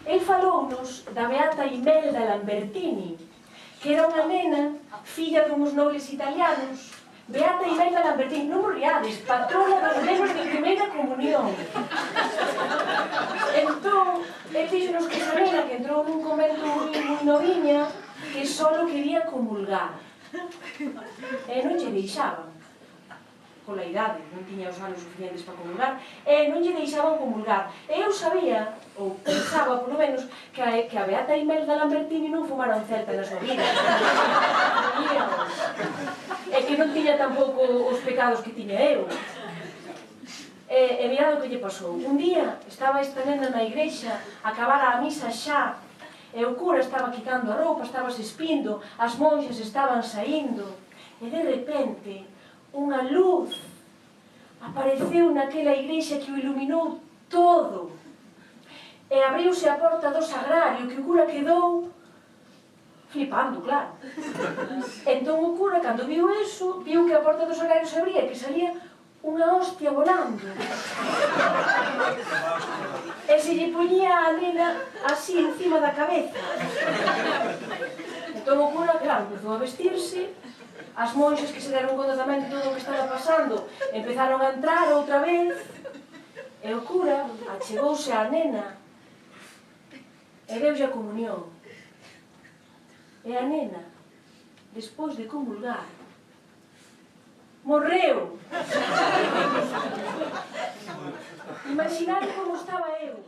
El falounos da beata Imelda Lambertini, que era unha nena, filla dunhos nobles italianos. Beata Imelda Lambertini, non morriades, patrona dos nenos de primeira comunión. Entón, el díxonos que esa nena que entrou nun convento moi noviña, que só quería comulgar. E non lle deixaban. Pola idade, non tiña os anos suficientes para comulgar, e non lle deixaban comulgar. E eu sabía, ou pensaba, polo menos, que a beata Imelda Lambertini non fumara un celta na súa vida. E que non tiña tampouco os pecados que tiña eu. E mirad o que lle pasou. Un día estaba esta nena na igrexa, acabara a misa xa, e o cura estaba quitando a roupa, estaba se espindo, as monxas estaban saindo, e de repente unha luz apareceu naquela igrexa que o iluminou todo. E abriuse a porta do sagrario, que o cura quedou flipando, claro. Entón o cura, cando viu eso, viu que a porta do sagrario se abría, que salía unha hostia volando. E se lle poñía a nena así encima da cabeza. Entón o cura, claro, empezou a vestirse. As monxas que se deron conta tamén de todo o que estaba pasando empezaron a entrar outra vez, e o cura achegouse á nena e deulle a comunión. E a nena, despois de comulgar, morreu. Imaginade como estaba eu.